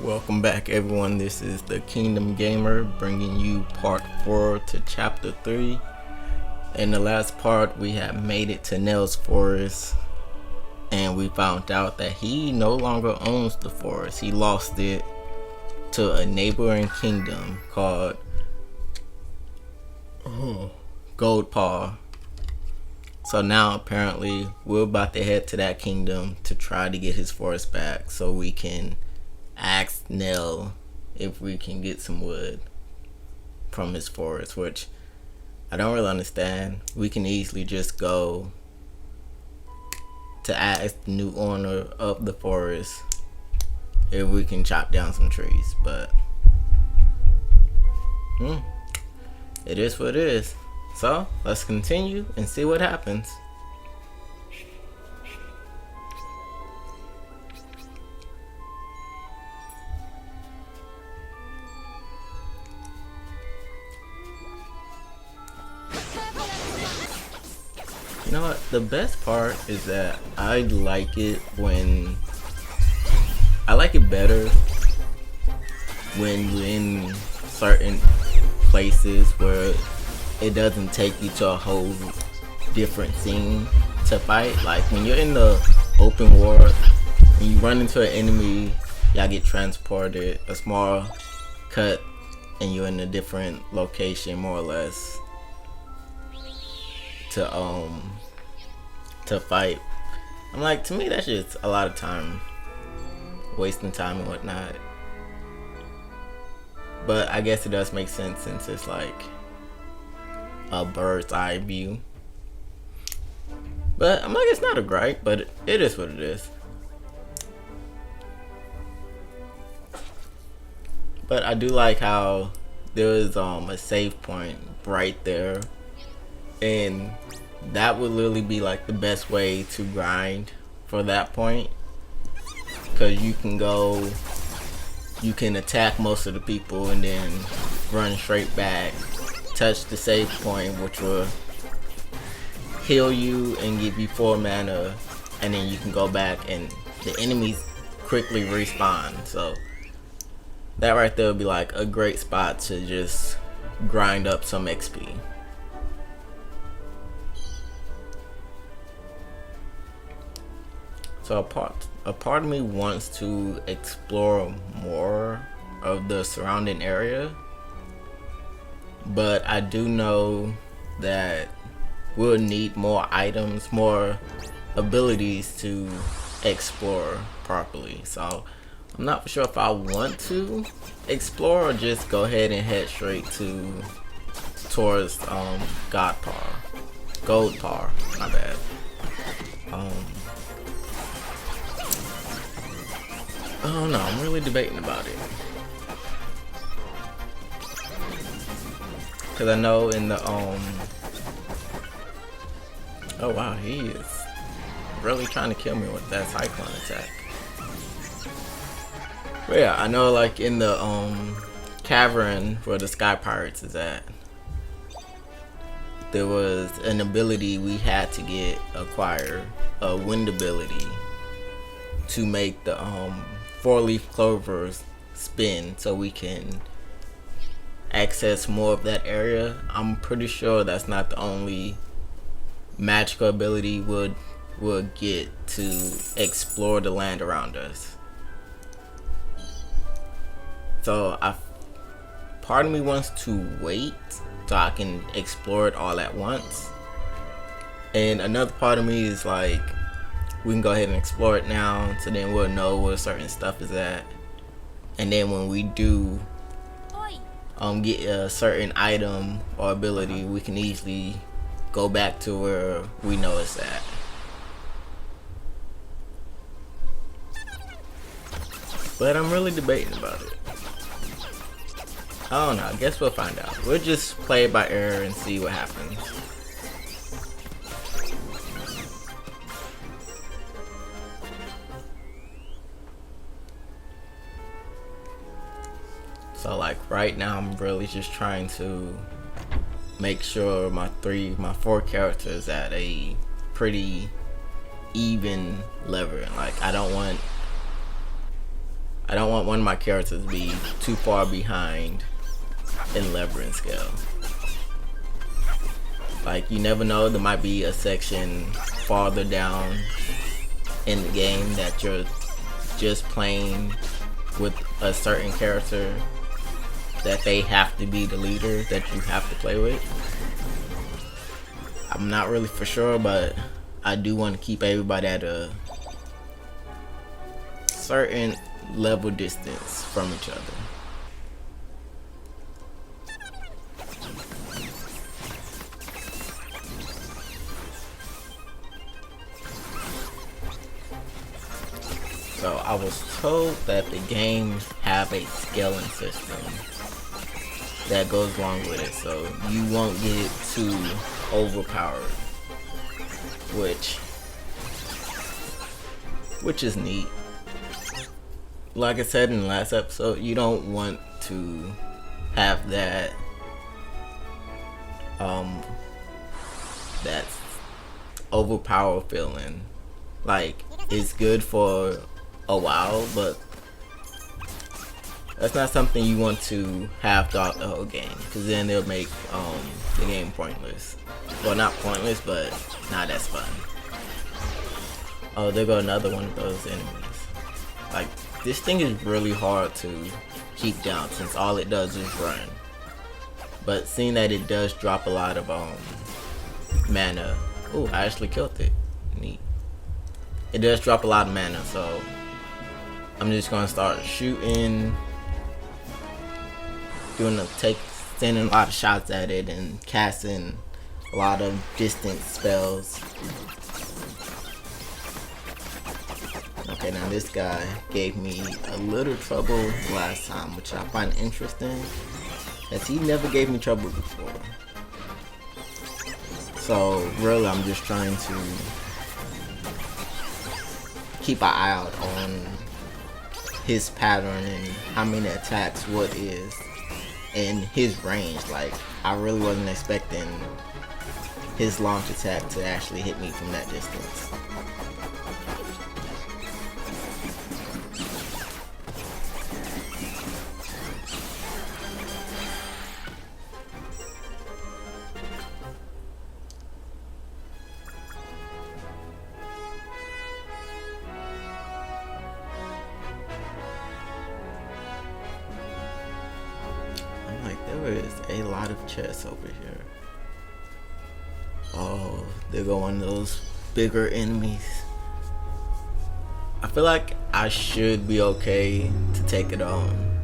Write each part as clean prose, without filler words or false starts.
Welcome back everyone, this is the Kingdom Gamer bringing you part 4 to chapter 3. In the last part we have made it to Nell's forest and we found out that he no longer owns the forest. He lost it to a neighboring kingdom called GoldPaw. So now apparently we're about to head to that kingdom to try to get his forest back so we can ask Nell if we can get some wood from his forest, which I don't really understand. We can easily just go to ask the new owner of the forest if we can chop down some trees, but it is what it is. So let's continue and see what happens. You know what, the best part is that I like it better when you're in certain places where it doesn't take you to a whole different scene to fight. Like when you're in the open world, when you run into an enemy, y'all get transported a small cut and you're in a different location more or less to fight. I'm like, to me that's just a lot of time, wasting time and whatnot. But I guess it does make sense since it's like a bird's eye view. But I'm like, it's not a gripe, but it is what it is. But I do like how there is a save point right there, and that would literally be like the best way to grind for that point, because you can attack most of the people and then run straight back, touch the save point, which will heal you and give you 4 mana, and then you can go back and the enemies quickly respawn. So that right there would be like a great spot to just grind up some XP. So a part of me wants to explore more of the surrounding area, but I do know that we'll need more items, more abilities to explore properly. So I'm not for sure if I want to explore or just go ahead and head straight towards GoldPaw, my bad. I don't know, I'm really debating about it. Cause I know in the oh wow, he is really trying to kill me with that cyclone attack. But yeah, I know like in the cavern where the sky pirates is at, there was an ability we had to acquire, a wind ability, to make the 4-leaf clovers spin so we can access more of that area. I'm pretty sure that's not the only magical ability we'll get to explore the land around us. So part of me wants to wait so I can explore it all at once, and another part of me is like, we can go ahead and explore it now, so then we'll know where certain stuff is at, and then when we do get a certain item or ability, we can easily go back to where we know it's at. But I'm really debating about it. I don't know, I guess we'll find out. We'll just play it by ear and see what happens. So like right now I'm really just trying to make sure my 4 characters at a pretty even level. Like I don't want I don't want one of my characters to be too far behind in leveling scale. Like, you never know, there might be a section farther down in the game that you're just playing with a certain character that they have to be the leader that you have to play with. I'm not really for sure, but I do want to keep everybody at a certain level distance from each other. So I was told that the games have a scaling system that goes along with it, so you won't get too overpowered, which is neat. Like I said in the last episode, you don't want to have that that overpowered feeling. Like, it's good for a while, but that's not something you want to have throughout the whole game, because then they'll make the game pointless. Well, not pointless, but not as fun. Oh, there go another one of those enemies. Like, this thing is really hard to keep down since all it does is run. But seeing that it does drop a lot of mana. Oh, I actually killed it. Neat. It does drop a lot of mana, so I'm just gonna start shooting, sending a lot of shots at it and casting a lot of distance spells. Okay, now this guy gave me a little trouble last time, which I find interesting, as he never gave me trouble before. So really, I'm just trying to keep an eye out on his pattern and how many attacks what is and his range. Like, I really wasn't expecting his launch attack to actually hit me from that distance. There is a lot of chests over here. Oh, there go one of those bigger enemies. I feel like I should be okay to take it on.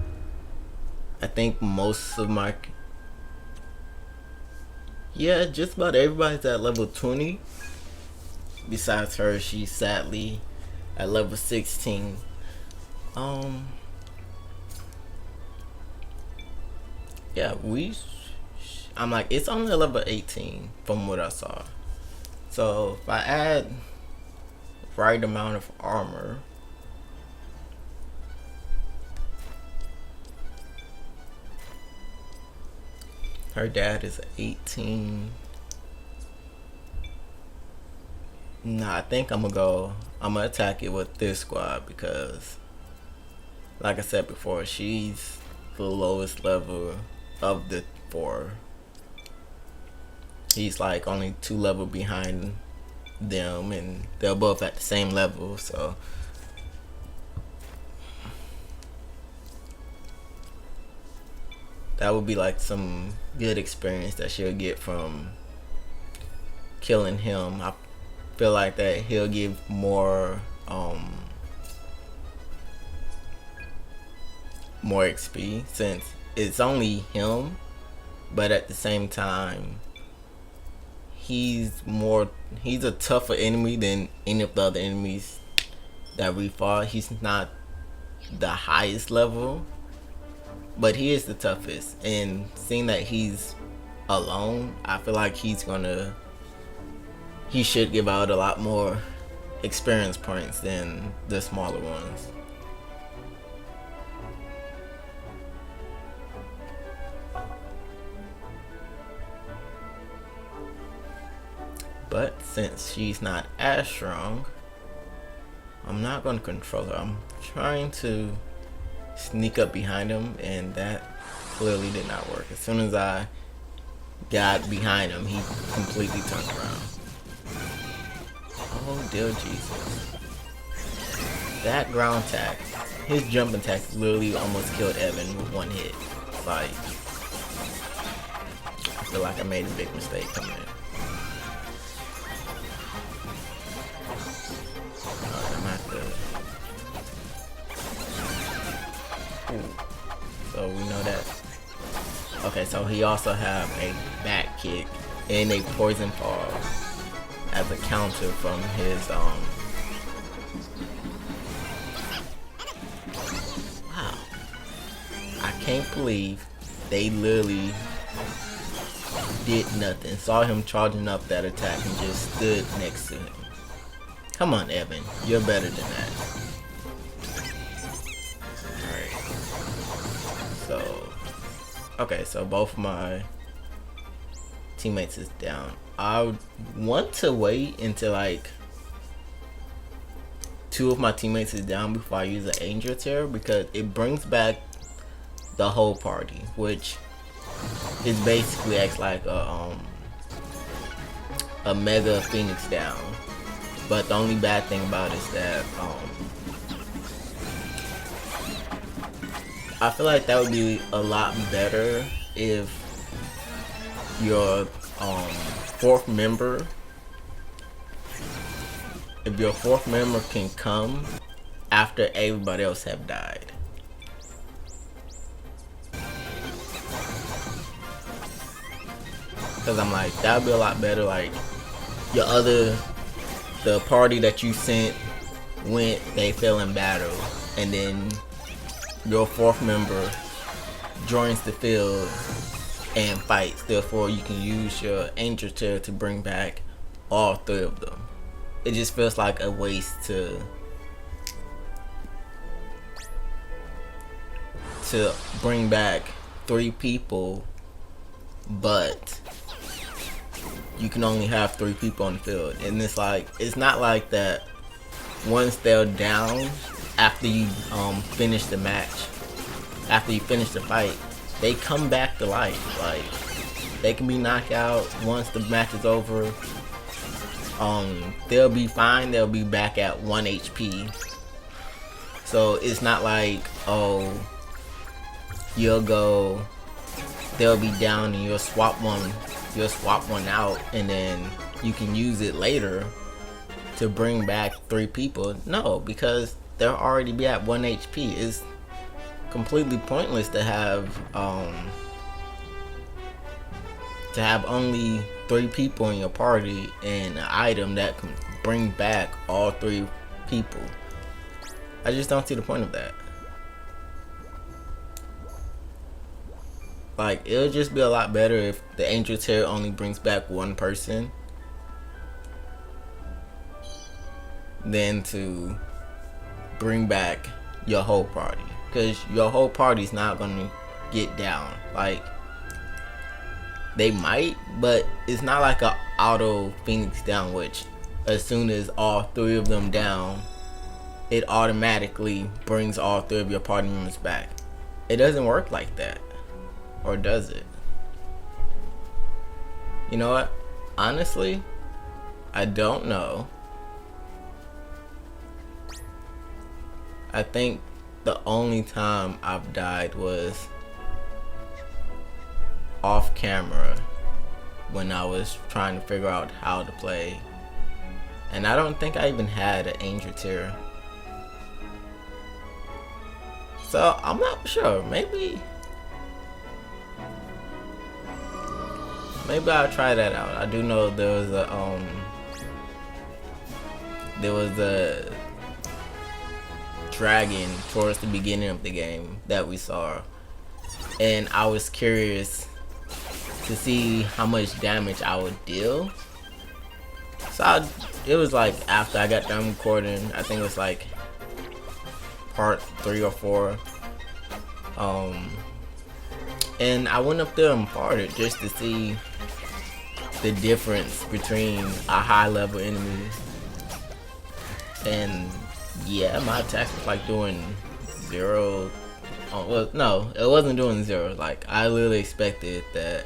I think most of my... yeah, just about everybody's at level 20. Besides her, she's sadly at level 16. Yeah, I'm like, it's only level 18 from what I saw. So if I add the right amount of armor, her dad is 18. Nah, I think I'm gonna attack it with this squad because, like I said before, she's the lowest level of the 4. He's like only 2 levels behind them, and they're both at the same level, so that would be like some good experience that she'll get from killing him. I feel like that he'll give more more XP since it's only him, but at the same time he's a tougher enemy than any of the other enemies that we fought. He's not the highest level, but he is the toughest, and seeing that he's alone, I feel like he should give out a lot more experience points than the smaller ones. But since she's not as strong, I'm not going to control her. I'm trying to sneak up behind him, and that clearly did not work. As soon as I got behind him, he completely turned around. Oh dear Jesus. That ground attack, his jump attack literally almost killed Evan with one hit. Like, I feel like I made a big mistake coming in. Alright, I'm gonna have to... Ooh. So we know that. Okay, so he also have a back kick and a poison paw as a counter from his Wow. I can't believe they literally did nothing. Saw him charging up that attack and just stood next to him. Come on, Evan. You're better than that. Alright. So, okay, so both of my teammates is down. I want to wait until like 2 of my teammates is down before I use an Angel Terror, because it brings back the whole party, which is basically acts like a Mega Phoenix down. But the only bad thing about it is that I feel like that would be a lot better if your fourth member can come after everybody else have died. Cause I'm like, that would be a lot better. Like the party that you sent went, they fell in battle, and then your fourth member joins the field and fights. Therefore, you can use your Angel Terror to bring back all 3 of them. It just feels like a waste to bring back 3 people, but you can only have 3 people on the field. And it's like, it's not like that once they're down after you finish the match, after you finish the fight, they come back to life. Like, they can be knocked out once the match is over. They'll be fine. They'll be back at 1 HP. So it's not like, oh, they'll be down and you'll swap one out and then you can use it later to bring back 3 people. No, because they'll already be at 1 HP. It's completely pointless to have only 3 people in your party and an item that can bring back all 3 people. I just don't see the point of that. Like, it'll just be a lot better if the Angel Terror only brings back 1 person than to bring back your whole party, because your whole party's not gonna get down. Like, they might, but it's not like a auto Phoenix down, which as soon as all 3 of them down, it automatically brings all 3 of your party members back. It doesn't work like that. Or does it? You know what? Honestly, I don't know. I think the only time I've died was off camera when I was trying to figure out how to play. And I don't think I even had an Angel Terror. So I'm not sure. Maybe I'll try that out. I do know there was a dragon towards the beginning of the game that we saw, and I was curious to see how much damage I would deal. So it was like after I got done recording, I think it was like part 3 or 4. And I went up there and fought it just to see the difference between a high level enemy. And yeah, my attack was like doing 0 Oh, well, no, it wasn't doing 0. Like, I literally expected that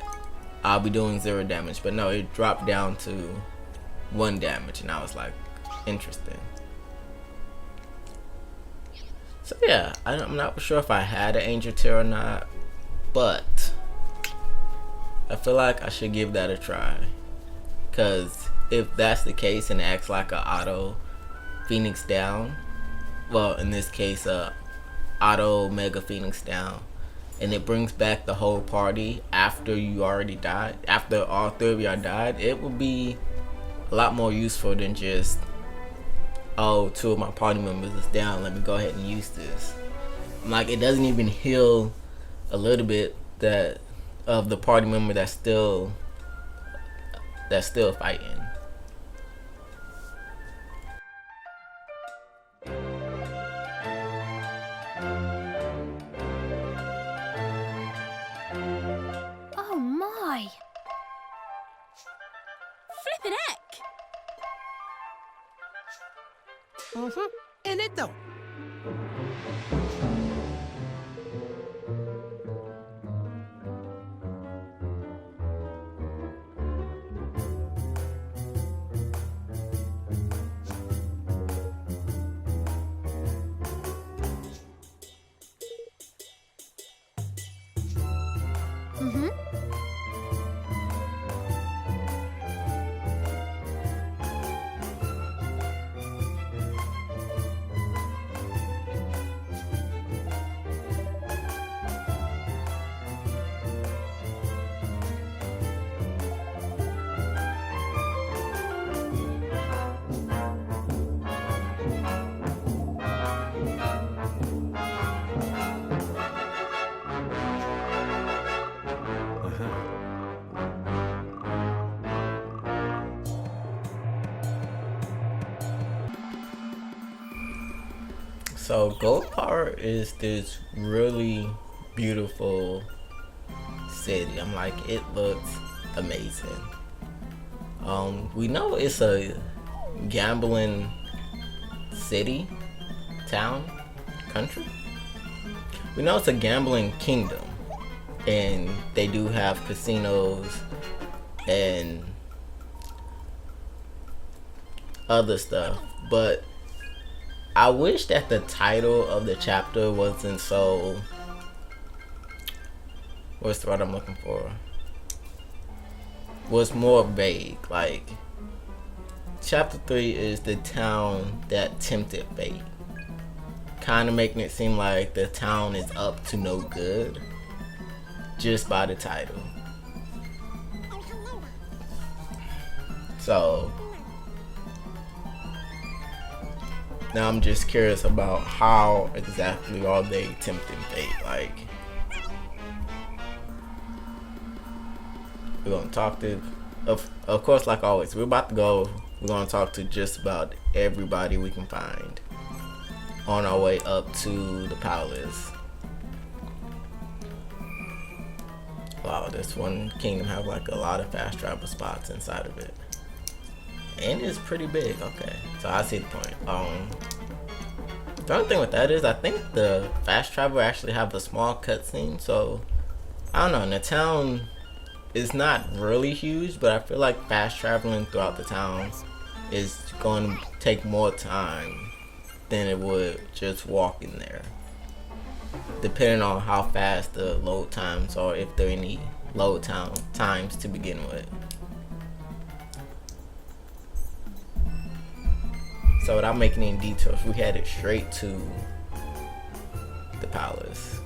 I'll be doing 0 damage, but no, it dropped down to 1 damage, and I was like, interesting. So yeah, I'm not sure if I had an Angel Tear or not, but I feel like I should give that a try. Cause if that's the case and it acts like a auto Phoenix down, well, in this case, auto Mega Phoenix down, and it brings back the whole party after you already died, after all 3 of y'all died, it would be a lot more useful than just, oh, 2 of my party members is down, let me go ahead and use this. Like, it doesn't even heal a little bit that of the party member that's still fighting. Oh my! Flippin' heck! En esto. So GoldPaw is this really beautiful city. I'm like, it looks amazing. We know it's a gambling city, town, country. We know it's a gambling kingdom, and they do have casinos and other stuff, but I wish that the title of the chapter wasn't so, what's the word I'm looking for, was more vague. Like, chapter 3 is the town that tempted fate, kind of making it seem like the town is up to no good just by the title. So now I'm just curious about how exactly are they tempting fate. Like, we're gonna talk to, of course, like always, we're gonna talk to just about everybody we can find on our way up to the palace. Wow, this one kingdom have like a lot of fast travel spots inside of it. And it's pretty big. Okay, so I see the point. The only thing with that is I think the fast travel actually have a small cutscene, so I don't know. And the town is not really huge, but I feel like fast traveling throughout the town is going to take more time than it would just walking there, depending on how fast the load times are, if there are any load times to begin with. So without making any detours, we headed straight to the palace.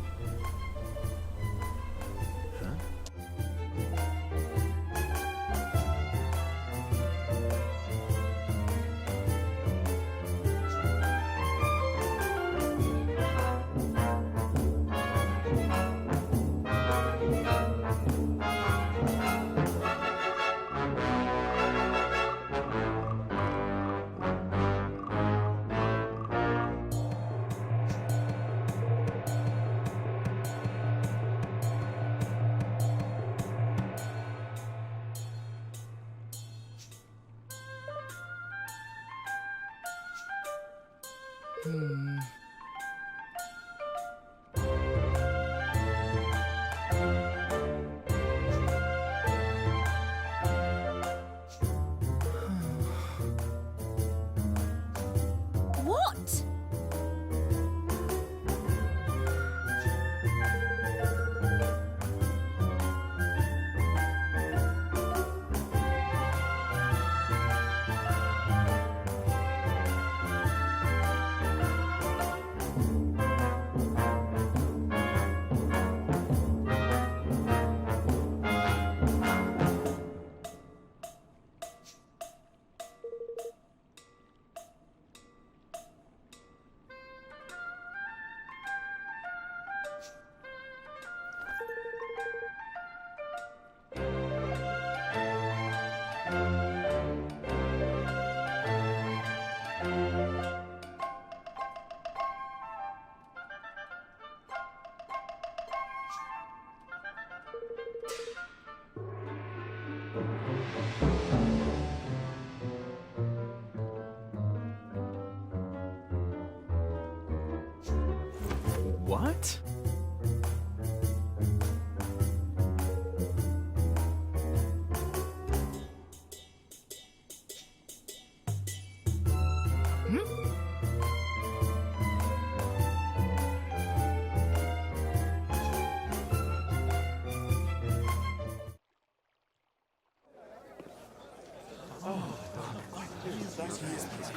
What?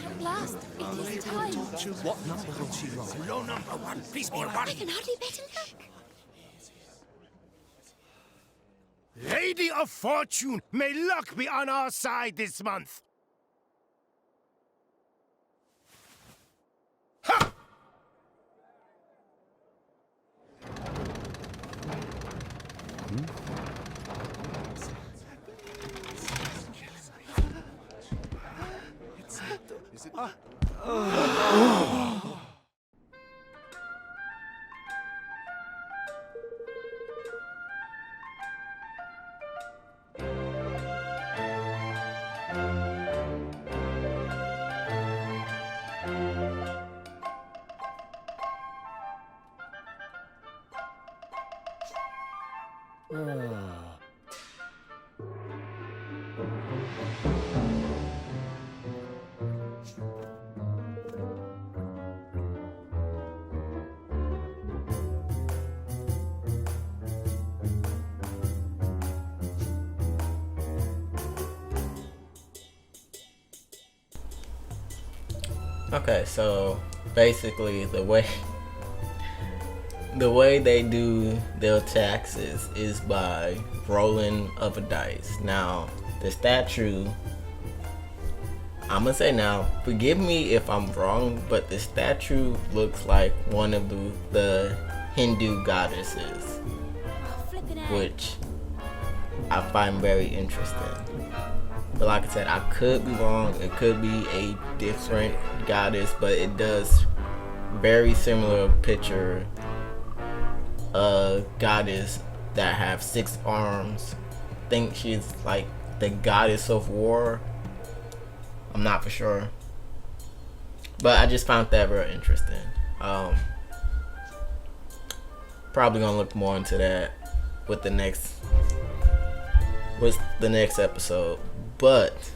At last, it is time. What number will she roll? Low number one, please be a one. I can hardly bet in luck. Lady of Fortune, may luck be on our side this month. Ha! Okay, so basically the way they do their taxes is by rolling of a dice. Now, the statue, I'm gonna say now, forgive me if I'm wrong, but the statue looks like one of the Hindu goddesses, Oh, flipping heck. which I find very interesting. But like I said, I could be wrong. It could be a different goddess, but it does very similar picture a goddess that have 6 arms. I think she's like the goddess of war. I'm not for sure, but I just found that very interesting. Probably gonna look more into that with the next episode. But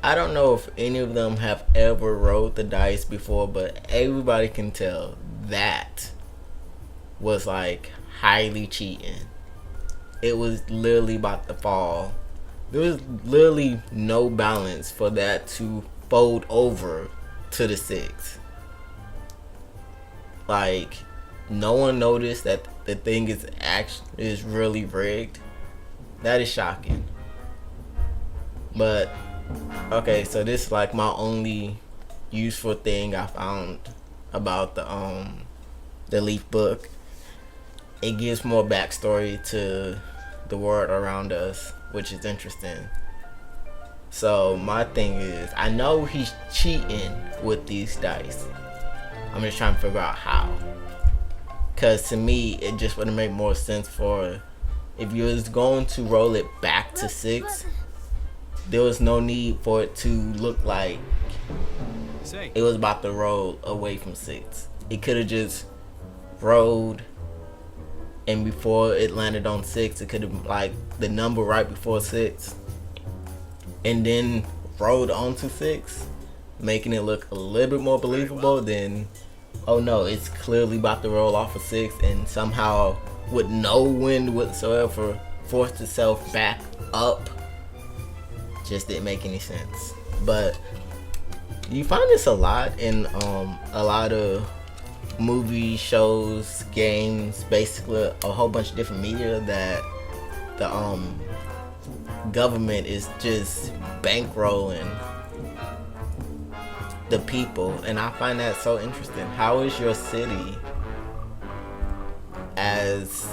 I don't know if any of them have ever rolled the dice before, but everybody can tell that was like highly cheating. It was literally about to fall. There was literally no balance for that to fold over to the 6. Like, no one noticed that the thing is really rigged. That is shocking. But okay, so this is like my only useful thing I found about the Leaf book. It gives more backstory to the world around us, which is interesting. So my thing is, I know he's cheating with these dice. I'm just trying to figure out how. Cause to me, it just would make more sense for if you was going to roll it back to 6. There was no need for it to look like it was about to roll away from 6. It could have just rolled, and before it landed on 6, it could have like the number right before 6, and then rolled onto 6, making it look a little bit more believable than, oh no, it's clearly about to roll off of 6, and somehow with no wind whatsoever forced itself back up. Just didn't make any sense. But you find this a lot in a lot of movies, shows, games, basically a whole bunch of different media, that the government is just bankrolling the people, and I find that so interesting. How is your city as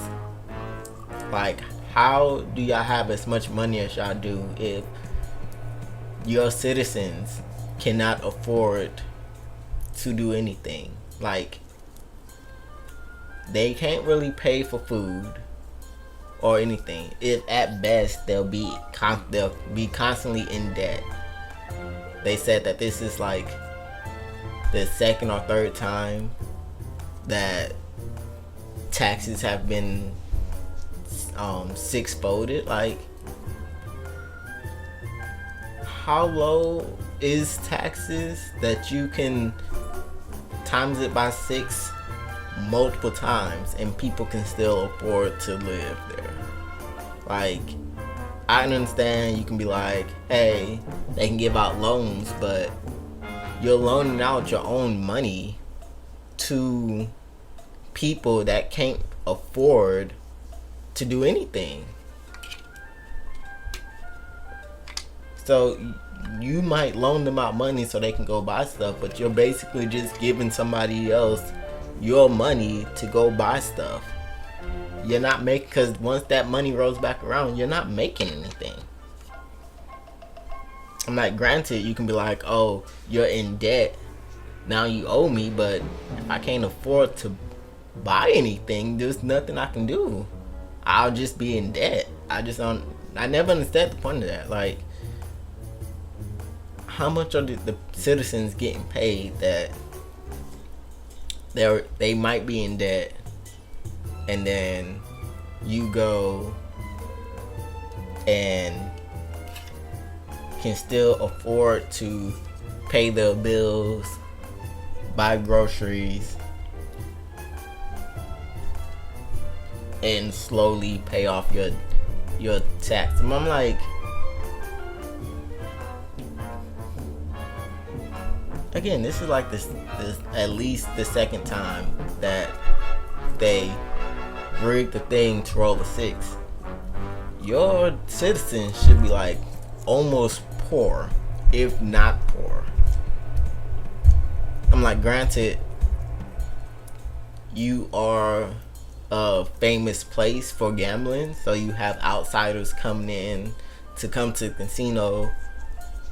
like, how do y'all have as much money as y'all do if your citizens cannot afford to do anything? Like, they can't really pay for food or anything. If at best they'll be constantly in debt. They said that this is like the second or third time that taxes have been six-folded. Like, how low is taxes that you can times it by 6 multiple times and people can still afford to live there? Like, I understand you can be like, hey, they can give out loans, but you're loaning out your own money to people that can't afford to do anything. So you might loan them out money so they can go buy stuff, but you're basically just giving somebody else your money to go buy stuff. You're not making, because once that money rolls back around, you're not making anything. I'm like, granted, you can be like, oh, you're in debt, now you owe me, but if I can't afford to buy anything, there's nothing I can do. I'll just be in debt. I never understood the point of that. Like, how much are the citizens getting paid that they might be in debt, and then you go and can still afford to pay their bills, buy groceries, and slowly pay off your tax? And I'm like, again, this is like this at least the second time that they rigged the thing to roll a 6. Your citizens should be like almost poor, if not poor. I'm like, granted, you are a famous place for gambling, so you have outsiders coming in to come to the casino,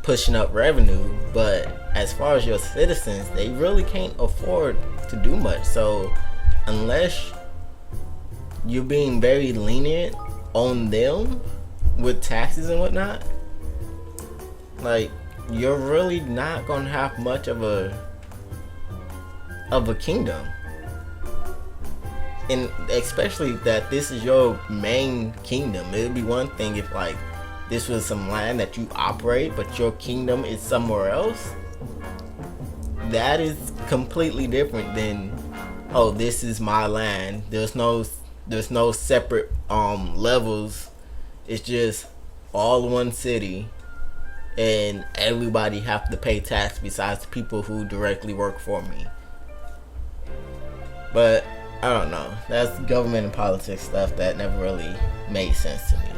pushing up revenue, but as far as your citizens, they really can't afford to do much. So unless you're being very lenient on them with taxes and whatnot, like, you're really not gonna have much of a kingdom. And especially that this is your main kingdom. It'd be one thing if like this was some land that you operate, but your kingdom is somewhere else. That is completely different than, oh, this is my land. There's no separate levels. It's just all one city, and everybody have to pay tax besides the people who directly work for me. But I don't know. That's government and politics stuff that never really made sense to me.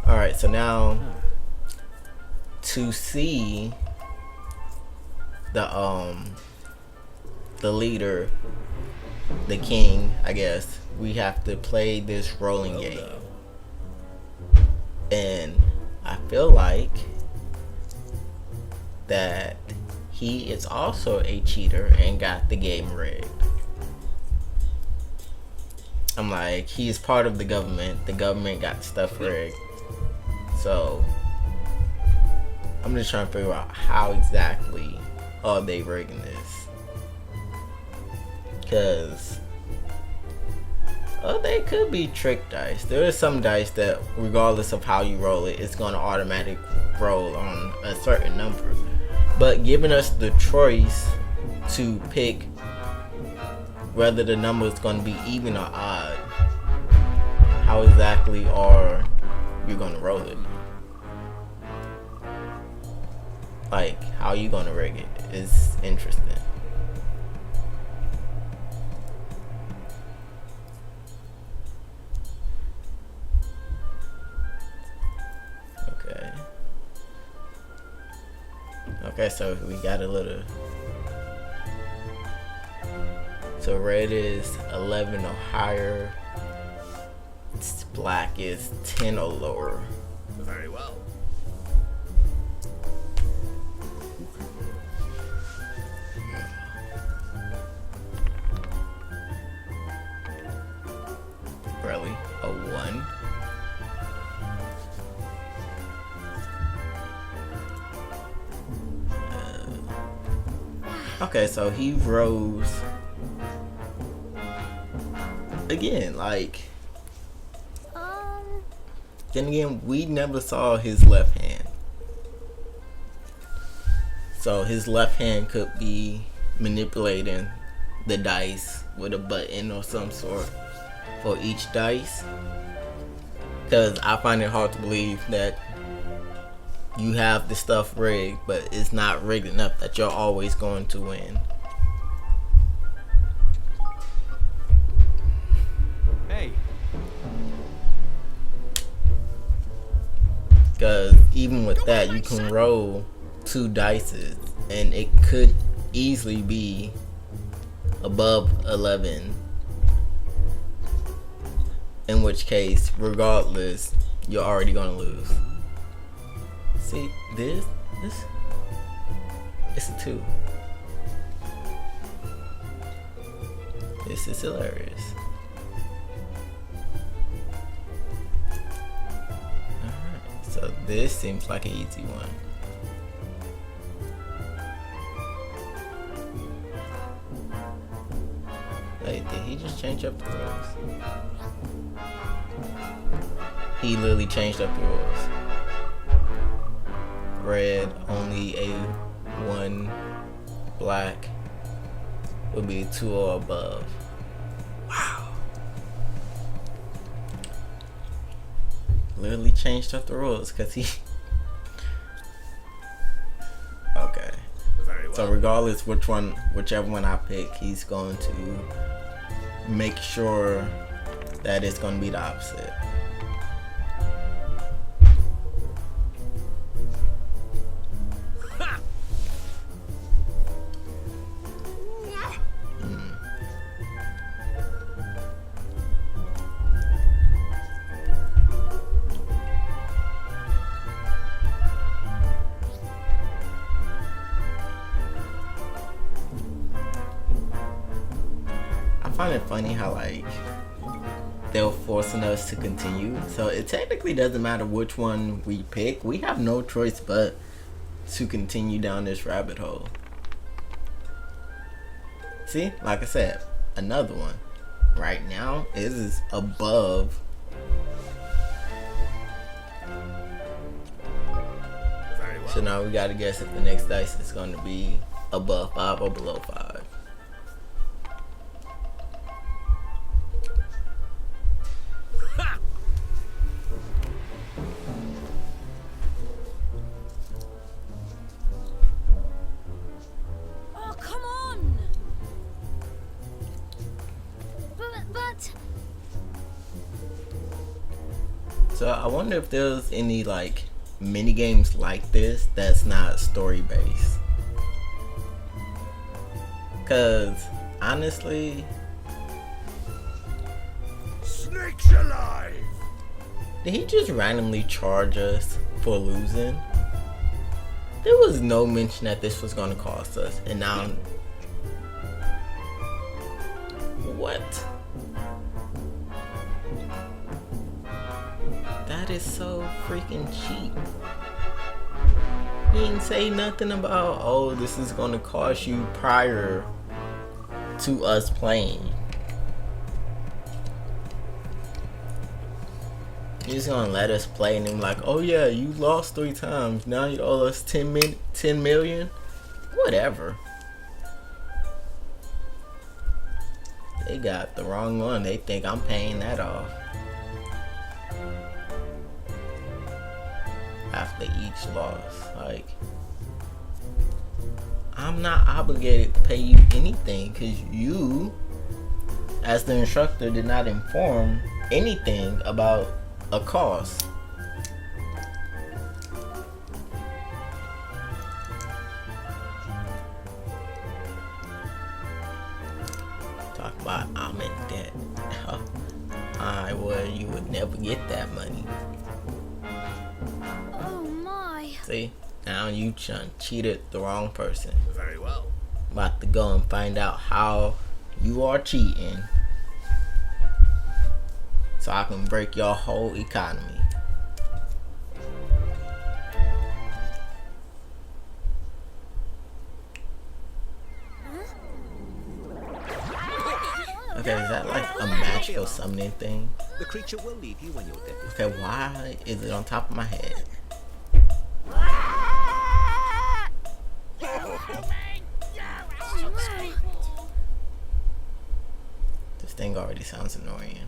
Alright, so now to see the leader, the king, I guess, we have to play this rolling game. And I feel like that he is also a cheater and got the game rigged. I'm like, he is part of the government. The government got stuff rigged. So I'm just trying to figure out how exactly are they rigging this. Because they could be trick dice. There are some dice that, regardless of how you roll it, it's going to automatically roll on a certain number. But giving us the choice to pick whether the number is going to be even or odd, how exactly are you going to roll it? Like, how are you going to rig it is interesting. Okay, so we got a little. So red is 11 or higher. Black is 10 or lower. Very well. Really? A 1? Okay, so he rose again, like, Um, then again, we never saw his left hand. So his left hand could be manipulating the dice with a button or some sort for each dice. Because I find it hard to believe that you have the stuff rigged, but it's not rigged enough that you're always going to win. Hey. Because even with that, you can roll 2 dices and it could easily be above 11. In which case, regardless, you're already gonna lose. See, this, it's a 2. This is hilarious. Alright, so this seems like an easy one. Wait, did he just change up the rules? He literally changed up the rules. Red, only a 1, black would be 2 or above. Wow. Literally changed up the rules because he... Okay. Very well. So regardless whichever one I pick, he's going to make sure that it's going to be the opposite. I find it funny how like they're forcing us to continue. So it technically doesn't matter which one we pick. We have no choice but to continue down this rabbit hole. See, like I said, another one. Right now, it is above. Very well. So now we gotta guess if the next dice is gonna be above 5 or below 5. oh, come on! But... So I wonder if there's any like mini games like this that's not story based. Cause honestly, Snakes alive! did he just randomly charge us for losing? There was no mention that this was gonna cost us, and now what? That is so freaking cheap. He didn't say nothing about, oh, this is gonna cost you prior to us playing. He's gonna let us play and then like, oh yeah, you lost 3 times. Now you owe us 10 million? Whatever. They got the wrong one. They think I'm paying that off. After each loss. Like, I'm not obligated to pay you anything because you, as the instructor, did not inform anything about a cost. Talk about I'm in debt. You would never get that money. Oh my. See? Now you cheated the wrong person. Very well. About to go and find out how you are cheating so I can break your whole economy. Okay, is that like a magical summoning thing? The creature will leave you when you're dead. Okay, why is it on top of my head? This thing already sounds annoying.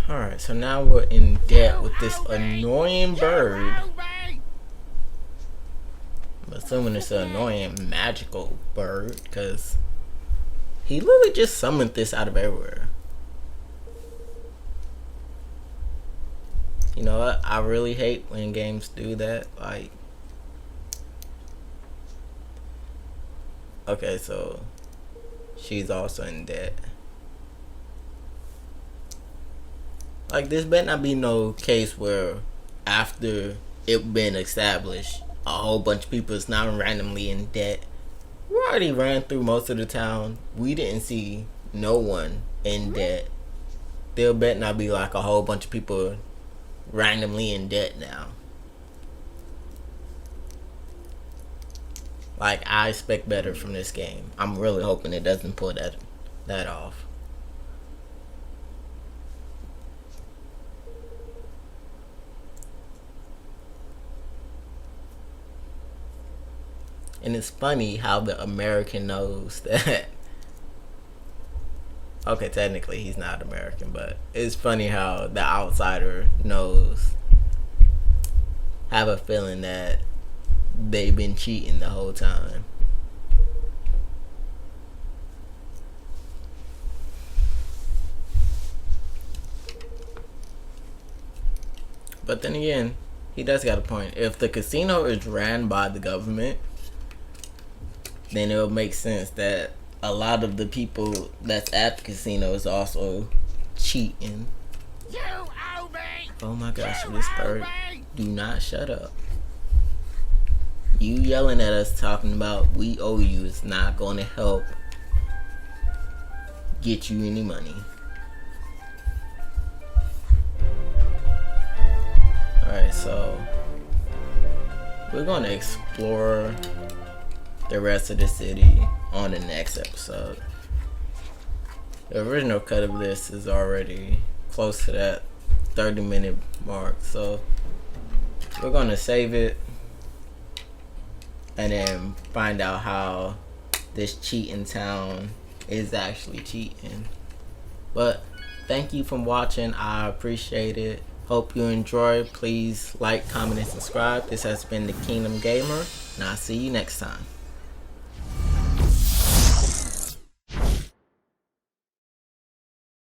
Alright, so now we're in debt with this annoying bird. I'm assuming it's an annoying magical bird, because he literally just summoned this out of everywhere. You know what? I really hate when games do that. Like, okay, so she's also in debt. Like, this better not be no case where after it been established, a whole bunch of people is now randomly in debt. We already ran through most of the town. We didn't see no one in debt. There better not be like a whole bunch of people randomly in debt now. Like, I expect better from this game. I'm really hoping it doesn't pull that off. And it's funny how the American knows that. Okay, technically he's not American, but it's funny how the outsider knows. Have a feeling that they've been cheating the whole time. But then again, he does got a point. If the casino is ran by the government, then it would make sense that a lot of the people that's at the casino is also cheating. You owe me! Oh my gosh, this bird, do not shut up. You yelling at us talking about we owe you is not going to help get you any money. Alright, so we're going to explore the rest of the city on the next episode. The original cut of this is already close to that 30-minute mark, so we're gonna save it and then find out how this cheating town is actually cheating. But thank you for watching. I appreciate it. Hope you enjoy. Please like, comment, and subscribe. This has been the Kingdom Gamer, and I'll see you next time.